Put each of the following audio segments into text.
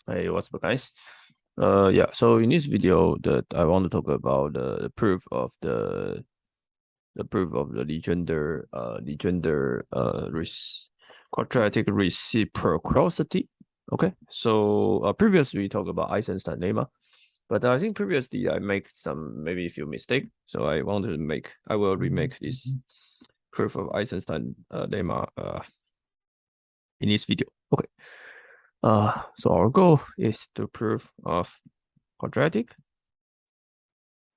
Hey, what's up, guys? Yeah. So in this video, that I want to talk about the proof of the Legendre quadratic reciprocity. Okay. So previously we talked about Eisenstein lemma, but I think previously I make maybe a few mistakes. So I will remake this proof of Eisenstein lemma in this video. Okay. So our goal is to prove of quadratic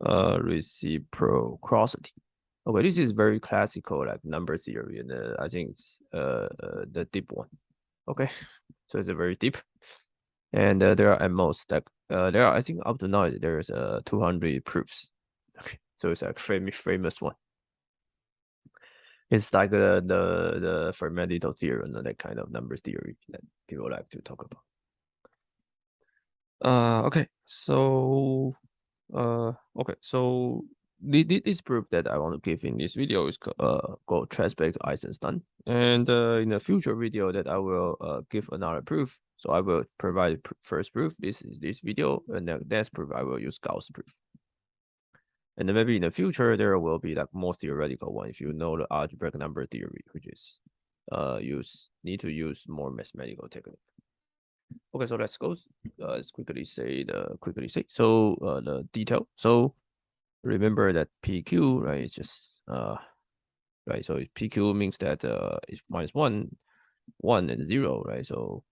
reciprocity. Okay, this is very classical like number theory, and I think it's the deep one. Okay, so it's a very deep, and there are at most like there are I think up to now there's 200 proofs. Okay, so it's like famous one. It's like the Fermat theorem, that kind of number theory that people like to talk about. Okay, so this proof that I want to give in this video is go trace back to Eisenstein, and in a future video that I will give another proof. So I will provide first proof. This is this video, and then next proof I will use Gauss proof. And then maybe in the future there will be like more theoretical one if you know the algebraic number theory, which is need to use more mathematical technique. Okay, so let's go. Let's quickly say so the detail. So remember that PQ, right? It's just right. So PQ means that it's minus 1, 1 and 0, right? So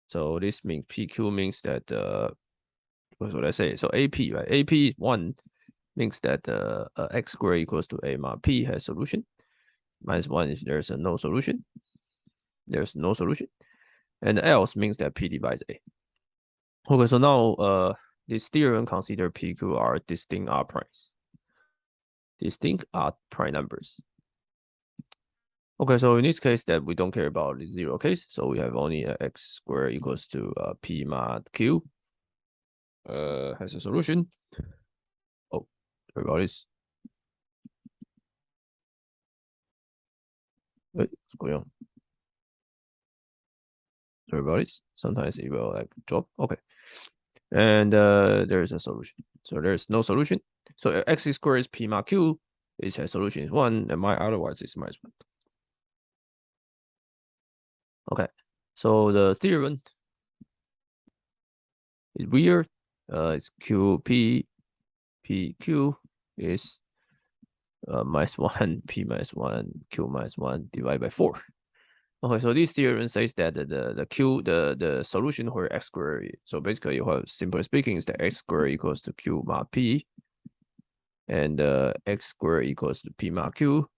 so this means PQ means that what should I say? So AP, right? AP 1 means that x squared equals to a mod p has solution. Minus 1 is there's no solution. There's no solution. And else means that P divides A. Okay, so now this theorem consider PQ are distinct R primes. Distinct R prime numbers. Okay, so in this case that we don't care about the zero case, so we have only x squared equals to P mod Q has a solution. Oh, sorry about this. Wait, what's going on? Sorry about this. Sometimes it will like drop. Okay. And there's a solution. So there's no solution. So x squared is P mod Q. Its solution is 1, and my otherwise is minus 1. Okay. So the theorem is weird. It's QP PQ is minus 1, P minus 1, Q minus 1 divided by 4. Okay, so this theorem says that the solution where x squared, so basically what simply speaking is that x squared equals to Q mod P, and x squared equals to P mod Q.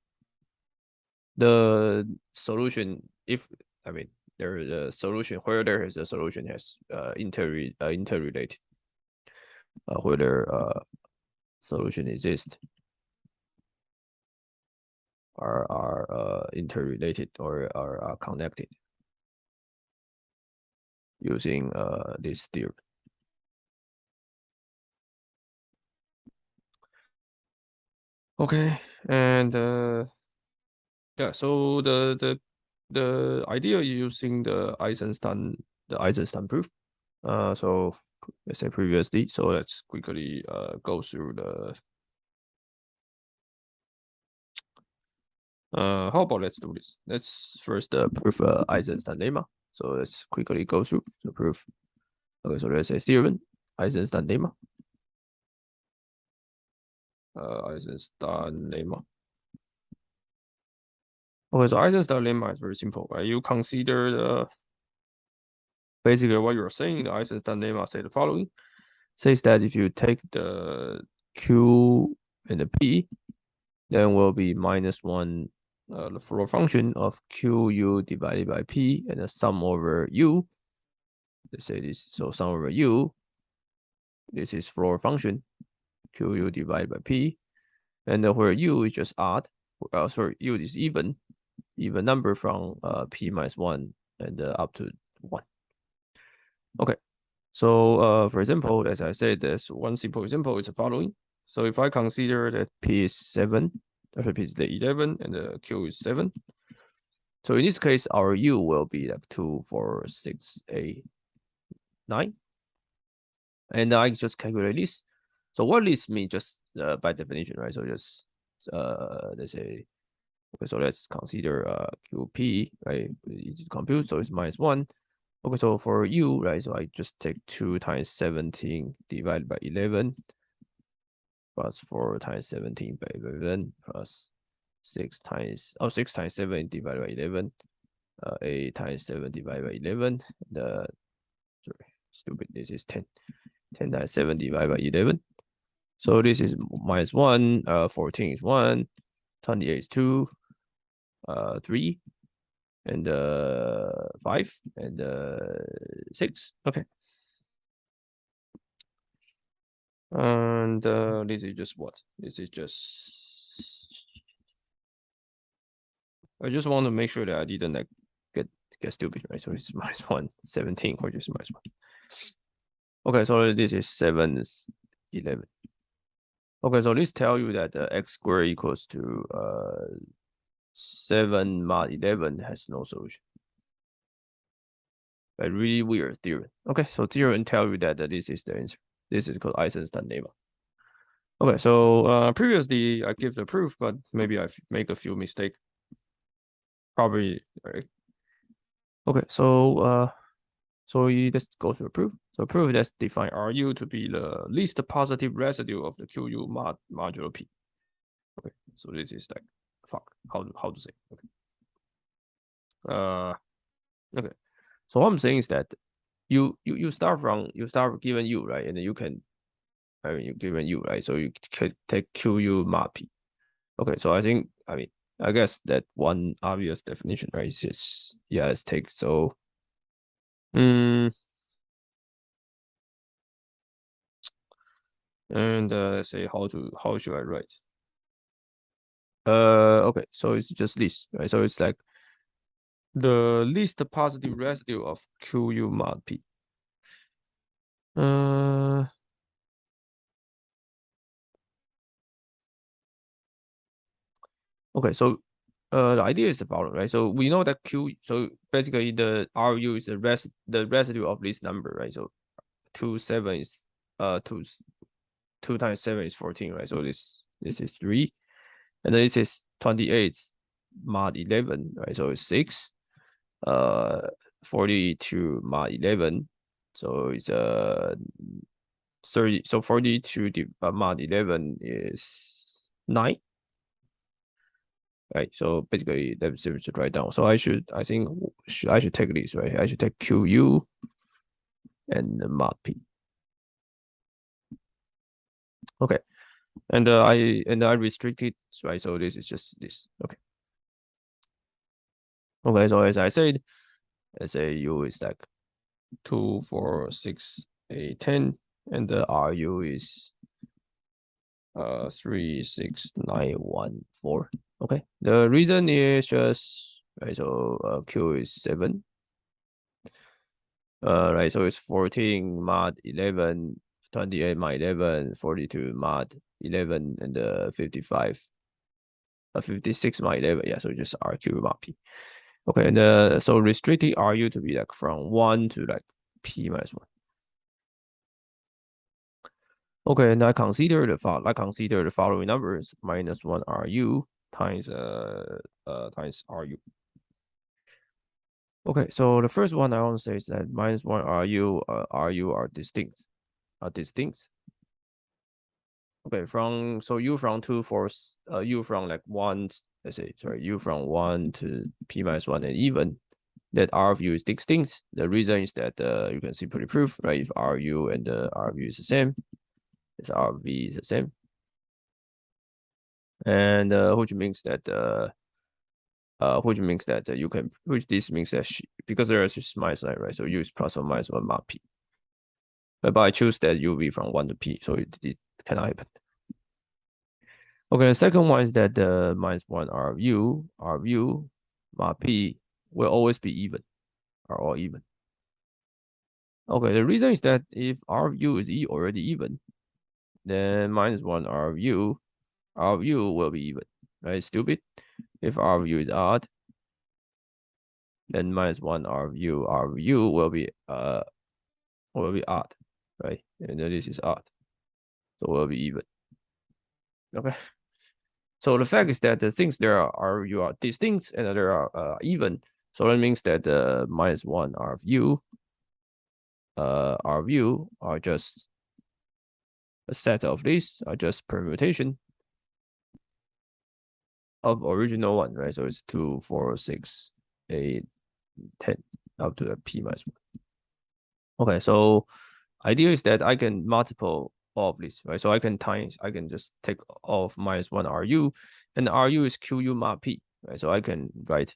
The solution, if I mean there is a solution where there is a solution has interrelated, whether solution exists are interrelated or are connected using this theorem. Okay, and yeah, so the idea using the Eisenstein proof. So let's say previously. So let's quickly go through the. How about let's do this? Let's first prove Eisenstein lemma. So let's quickly go through the proof. Okay, so let's say theorem Eisenstein lemma. Eisenstein lemma. Okay, so Eisenstein lemma is very simple, right? You consider the basically what you're saying. The Eisenstein lemma say the following: says that if you take the Q and the P, then will be minus 1 the floor function of QU divided by P and the sum over U. Let's say this, so sum over U. This is floor function QU divided by P, and where U is just odd. Sorry, U is even number from P minus 1 and up to 1. Okay, so for example, as I said, there's one simple example is the following. So if I consider that P is 7, P is the 11 and the Q is 7, So in this case, our U will be like 2, 4, 6, 8, 9. And I just calculate this. So what this means just by definition, right? So just let's say, okay, so let's consider QP, right? Easy to compute, so it's -1. Okay, so for U, right? So I just take 2 times 17 divided by 11 plus 4 times 17 by 11 plus 6 times 7 divided by 11, 8 times 7 divided by 11. Sorry, stupid. This is 10. 10 times 7 divided by 11. So this is -1. 14 is 1. 28 is 2. 3. And 5. And 6. Okay. And this is just what? This is just. I just want to make sure that I didn't like get stupid, right? So it's -1, 17, which is -1. Okay, so this is 7, 11. Okay, so this tell you that x squared equals to 7 mod 11 has no solution. A really weird theorem. Okay, so theorem tell you that this is the answer. This is called Eisenstein lemma. Okay, so previously I give the proof, but maybe I make a few mistakes. Probably right. Okay, so let's go to the proof. So proof, let's define Ru to be the least positive residue of the Qu modulo P. Okay, so this is like how to say. Okay. Okay. So what I'm saying is that you start given U, right? And then you can, I mean, you given U, right? So you can take Qu mod P. Okay, so I guess that one obvious definition, right? Is just, yeah, let's take, so and let's say how should I write? Okay, so it's just this, right? So it's like the least positive residue of Qu mod P. Okay, so the idea is the following, right? So we know that so basically the Ru is the residue of this number, right? So 2 7 is 2 times 7 is 14, right? So this is 3, and then this is 28 mod 11, right? So it's 6. 42 mod 11, so it's 30. So 42 mod 11 is 9. Right, so basically let's just write down. So I think I should take this, right? I should take Qu and mod P. Okay, and I restrict it, right? So this is just this. Okay. Okay, so as I said, let's say U is like 2, 4, 6, 8, 10, and the Ru is 3, 6, 9, 1, 4. Okay, the reason is just right. So Q is 7. Right. So it's 14 mod 11, 28 mod 11, 42 mod 11, and 55, 56 mod 11. Yeah. So just RQ mod P. Okay, and so restricting RU to be like from 1 to like P minus 1. Okay, and I consider the following numbers: -1 RU times times RU. Okay, so the first one I want to say is that -1 RU are distinct. Okay, so U from 2 force U from like 1, let's say, sorry, U from 1 to P minus 1 and even, that RU is distinct. The reason is that you can simply prove, right? If RU and RV is the same, this RV is the same, and which means that this means that because there is just minus sign, right? So U is plus or minus 1 mod P. But I choose that U be from 1 to P, so it cannot happen. Okay, the second one is that the -1 RU mod P will always be even, are all even. Okay, the reason is that if RU is already even, then -1 RU will be even, right? Stupid. If RU is odd, then minus 1 R of U will be odd, right? And then this is odd, so it will be even. Okay. So the fact is that the things there are distinct and there are even. So that means that the minus 1 R of U are just a set of these, are just permutation of original one, right? So it's 2, 4, 6, 8, 10 up to the P minus 1. Okay, so idea is that I can multiple all of this, right? So I can just take all of minus 1 RU, and RU is QU mod P, right? So I can write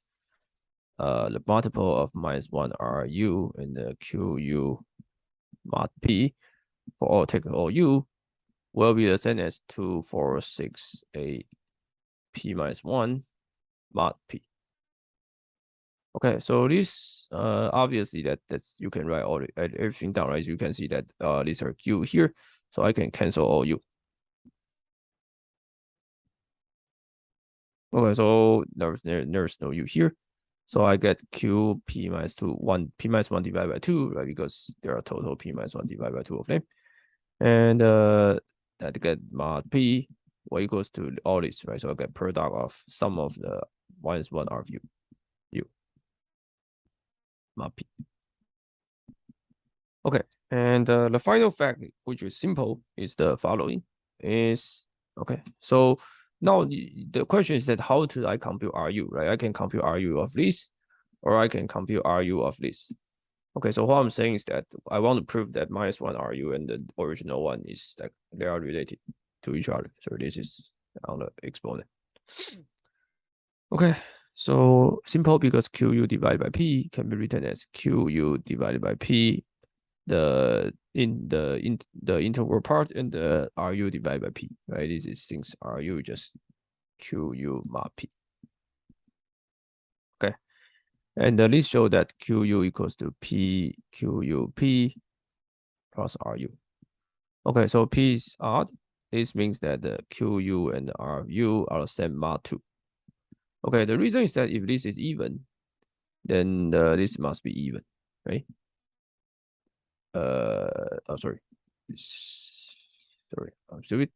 the multiple of minus 1 RU and the QU mod P for all take all U will be the same as 2, 4, 6, 8 P minus 1 mod P. Okay, so this obviously that's you can write all everything down, right? You can see that these are Q here, so I can cancel all U. Okay, so there's no U here, so I get Q P minus P minus 1 divided by 2, right? Because there are total P minus 1 divided by 2 of them, and that get mod P what equals to all this, right? So I get product of sum of the minus 1 R of U mod P. Okay, and the final fact, which is simple, is the following: is okay. So now the question is that how do I compute RU, right? I can compute RU of this, or I can compute RU of this. Okay, so what I'm saying is that I want to prove that minus 1 RU and the original one is that they are related to each other. So this is on the exponent. Okay, so simple because QU divided by P can be written as QU divided by P, the integral part, and the RU divided by P, right? This is since RU just QU mod P. Okay, and this show that QU equals to P QUP plus RU. Okay, so P is odd. This means that the QU and the RU are the same mod 2. Okay, the reason is that if this is even, then this must be even, right? Sorry, I'm stupid.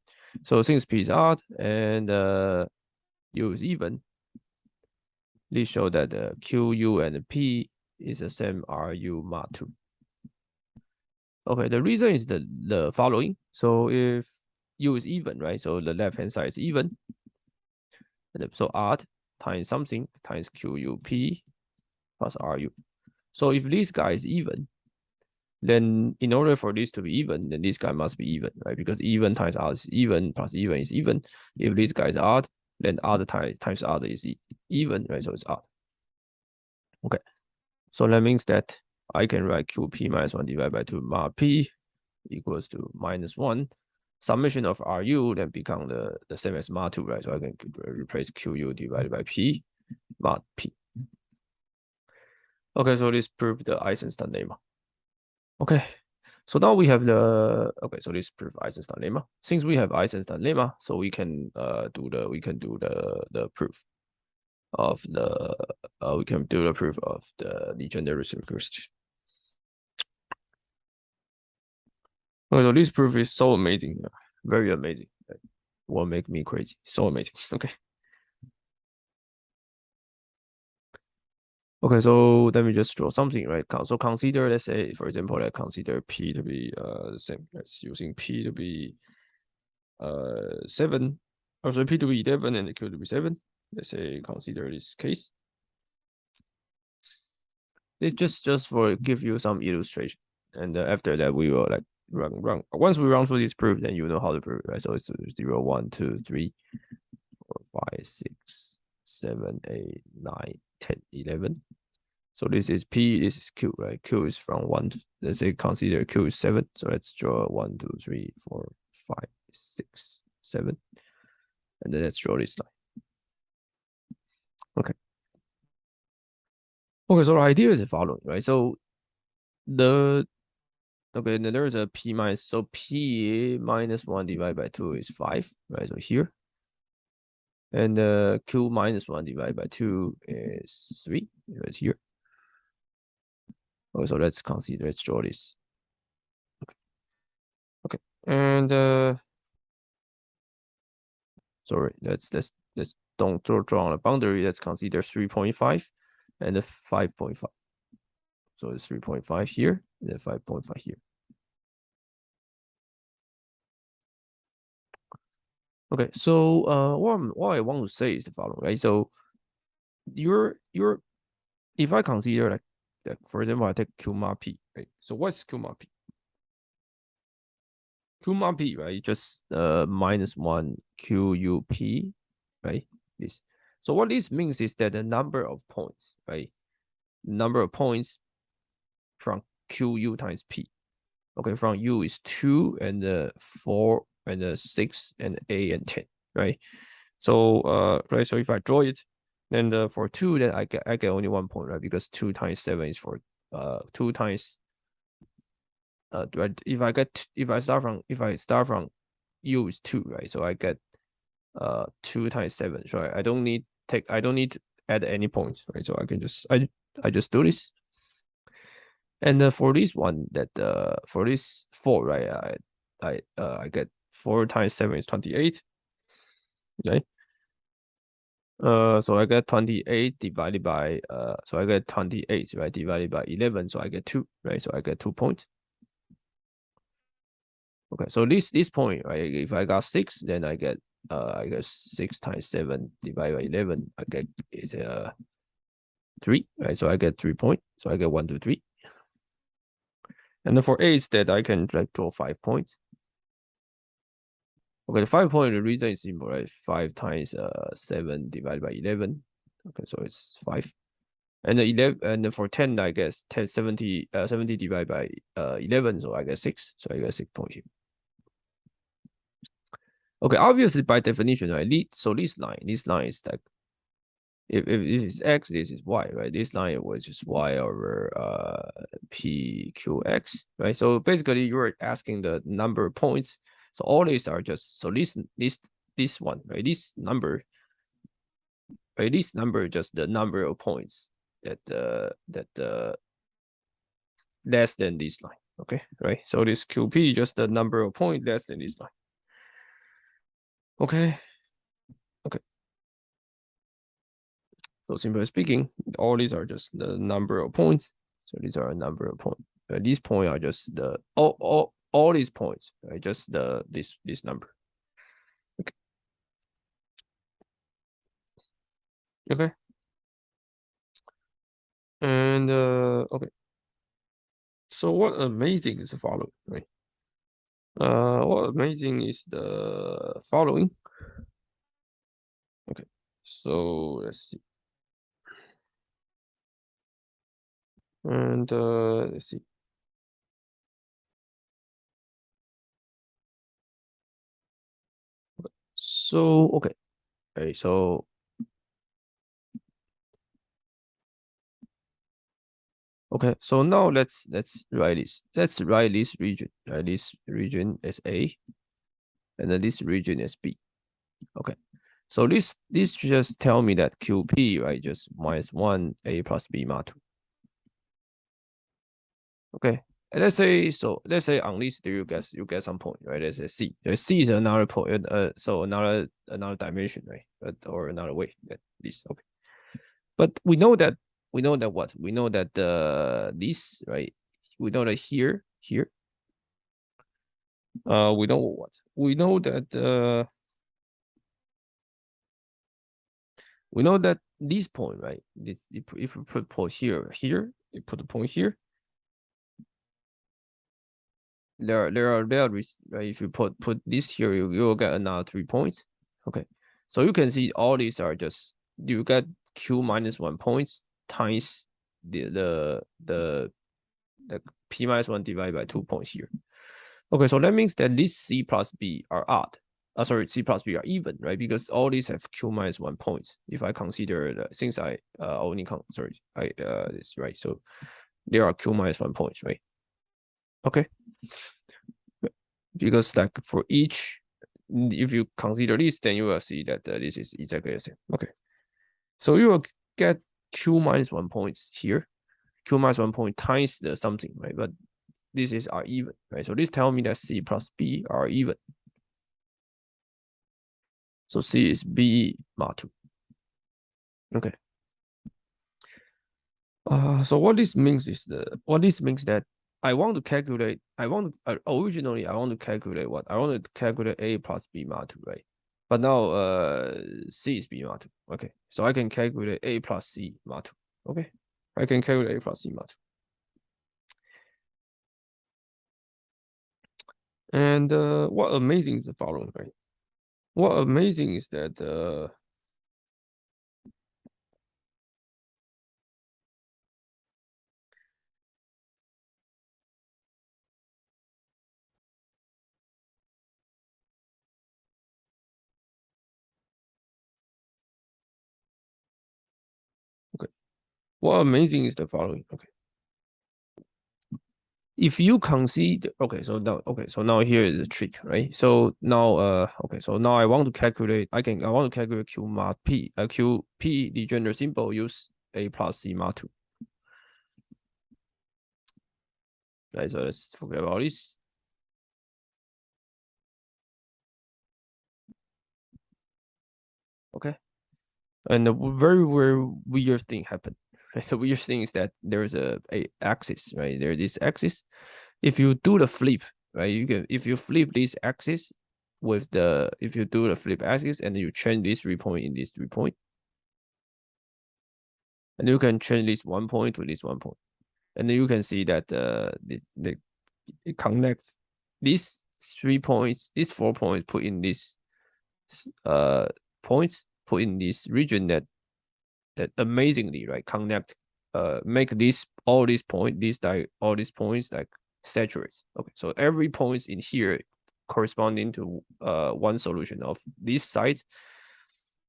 So since P is odd and U is even, this show that the QU and the P is the same RU mod 2. Okay, the reason is the following. So if U is even, right? So the left hand side is even. So odd times something times QUP plus RU. So if this guy is even, then in order for this to be even, then this guy must be even, right? Because even times odd is even plus even is even. If this guy is odd, then odd times odd is even, right? So it's odd. Okay, so that means that I can write QP minus 1 divided by 2 mod P equals to minus 1. Summation of RU then become the same as mod 2, right? So I can replace QU divided by P mod P. Okay, so this proves the Eisenstein lemma. Okay, so now we have so this proves Eisenstein lemma. Since we have Eisenstein lemma, so we can do the proof of the Legendre reciprocity. Okay, so this proof is so amazing, very amazing. It will make me crazy. So amazing. Okay. Okay, so let me just draw something, right? So consider, let's say, for example, let's consider P to be the same. Let's using P to be 7, or so P to be 11 and Q to be 7. Let's say consider this case. It just for give you some illustration, and after that we will like run. Once we run through this proof, then you know how to prove, right? So it's 0, 1, 2, 3, 4, 5, 6, 7, 8, 9, 10, 11. So this is P, this is Q, right? Q is from 1 to, let's say consider Q is 7. So let's draw 1, 2, 3, 4, 5, 6, 7. And then let's draw this line. Okay. Okay, so the idea is the following, right? So then there is a P minus, so P minus 1 divided by 2 is 5, right? So here. And Q minus 1 divided by 2 is 3, it's here. Okay, so let's draw this. Okay, and sorry, let's don't draw on a boundary. Let's consider 3.5 and the 5.5. So it's 3.5 here, and then 5.5 here. Okay, so what I want to say is the following, right? So if I consider like for example, I take Q mod P, right? So what's Q mod P? Q mod P, right? Just -1 QUP, right? This. So what this means is that the number of points, right? Number of points from QU times P. Okay, from U is 2 and 4 and 6 and 8 and 10, right? So right, so if I draw it, then for 2, then I get only 1 point, right? Because 2 times 7 is for 2 times right, if I start from U is 2, right? So I get 2 times 7. So I don't need to add any points, right? So I can just I just do this. And for this one, that for this 4, right? I get 4 times 7 is 28, right? So I get 28 divided by so I get 28, right? Divided by 11, so I get 2, right? So I get 2 points. Okay, so this point, right? If I got 6, then I get 6 times 7 divided by 11. I get is 3, right? So I get 3 points. So I get 1, 2, 3. And then for 8, that I can draw 5 points. Okay, the 5 point, the reason is simple, right? 5 times 7 divided by 11. Okay, so it's 5. And the 11, and for 10, I guess 70 divided by 11, so I get 6. So I get 6 points here. Okay, obviously by definition, right? So this line is like, if this is x, this is y, right? This line was just y over PQX, right? So basically, you're asking the number of points. So all these are just, so this one, right? This number, right? This number just the number of points that less than this line. Okay, right? So this QP just the number of points less than this line. Okay. Okay. So simply speaking, all these are just the number of points. So these are a number of points. These points are just the all these points, right? Just this number. Okay. Okay. And okay. So what amazing is the following, right? What amazing is the following. Okay. So let's see. And let's see. Okay. So okay. Okay, so okay, so now let's write this. Let's write this region. Right, this region is A, and then this region is B. Okay, so this just tell me that QP, right, just -1 A plus B mod 2. Okay, and let's say on this you get some point, right? Let's say C. C is another point, so another dimension, right? Or another way that this. Okay, but we know that what? We know that this, right? We know that here. We know what? We know that this point, right? This, if we put point here, you put the point here. There are right? If you put this here, you will get another 3 points. Okay, so you can see all these are just, you get Q -1 points times the P -1 divided by 2 points here. Okay, so that means that this C plus B are odd. Sorry, C plus B are even, right? Because all these have Q -1 points. If I consider since I only it's right. So there are Q -1 points, right? Okay. Because like for each, if you consider this, then you will see that this is exactly the same. Okay. So you will get Q -1 points here. q minus 1 point times the something, right? But this is are even, right? So this tells me that c plus b are even. So c is b mod 2. Okay. So what this means is that I want to calculate. Originally I want to calculate what? I want to calculate a plus b mod 2, right? But now c is b mod 2. Okay, so I can calculate a plus c mod 2. Okay, I can calculate a plus c mod 2. And what amazing is the following, right? What amazing is that okay, what amazing is the following. Okay, if you consider, okay, so now here is the trick, right? So now okay, so now I want to calculate. I want to calculate q mod p, q p Legendre symbol use a plus c mod 2. Right, so let's forget about this. Okay, and the very weird thing happened. Right? The weird thing is that there's a axis, right? There's this axis. If you do the flip, right, if you flip this axis with if you do the flip axis and you change this 3 point in this 3 point, and you can change this 1 point to this 1 point, and then you can see that it connects these 3 points, these 4 points put in this points put in this region that amazingly, right, connect, make all these points like saturate. Okay, so every point in here corresponding to one solution of this side.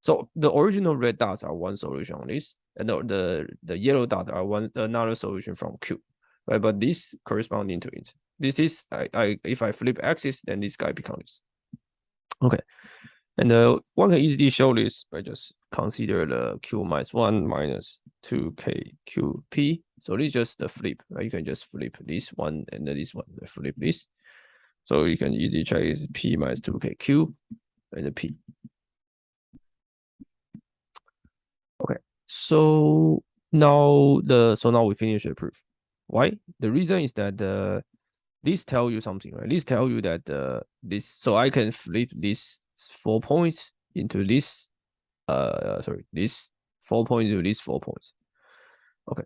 So the original red dots are one solution on this, and the yellow dots are another solution from Q, right? But this corresponding to it. This is if I flip axis, then this guy becomes. Okay, and one can easily show this by just consider the q minus 1 minus 2k qp. So this is just the flip, right? You can just flip this one and then this one, flip this. So you can easily check is p minus 2k q and the p. Okay, so now we finish the proof. Why? The reason is that this tell you something, right? This tell you that this, so I can flip this 4 points into this this 4 points to these 4 points. Okay,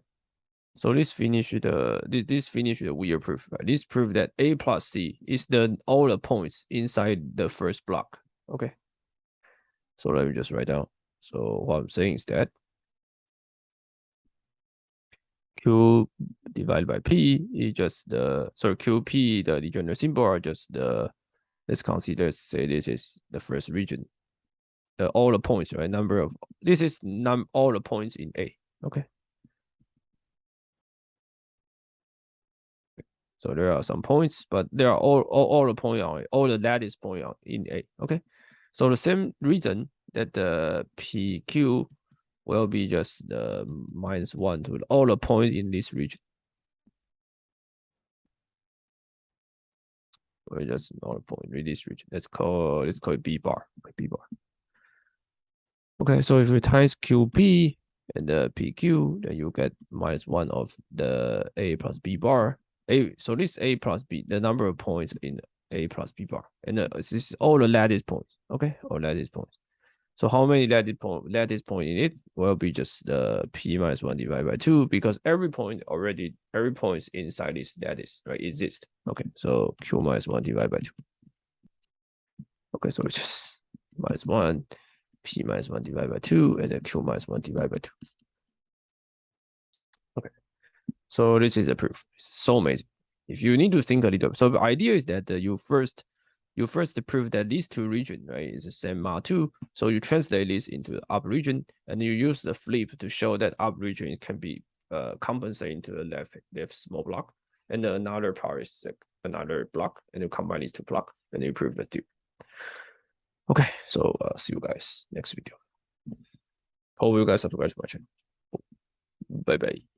so this finish the weird proof, right? This proof that a plus c is all the points inside the first block. Okay, so let me just write down. So what I'm saying is that q divided by p is just qp, the Legendre symbol, are just let's consider, say this is the first region, all the points, right? This is all the points in A. Okay, so there are some points, but there are all the point on it, all the lattice point on in A. Okay, so the same reason that the PQ will be just the -1 to all the points in this region. Or just all the point in this region. Let's call it B bar. B bar. Okay, so if you times QB and the PQ, then you get -1 of the A plus B bar. So this A plus B, the number of points in A plus B bar, and this is all the lattice points. Okay, all lattice points. So how many lattice point in it will be just the P minus 1 divided by 2, because every point inside this lattice, right, exists. Okay, so Q minus 1 divided by 2. Okay, so it's just -1, P minus 1 divided by 2, and then Q minus 1 divided by 2. Okay, so this is a proof. It's so amazing. If you need to think a little, so the idea is that you first prove that these two regions, right, is the same mod2. So you translate this into the up region, and you use the flip to show that up region can be compensated into the left small block, and then another part is like another block, and you combine these two blocks, and you prove the two. Okay, so see you guys next video. Hope you guys subscribe to my channel. Bye bye.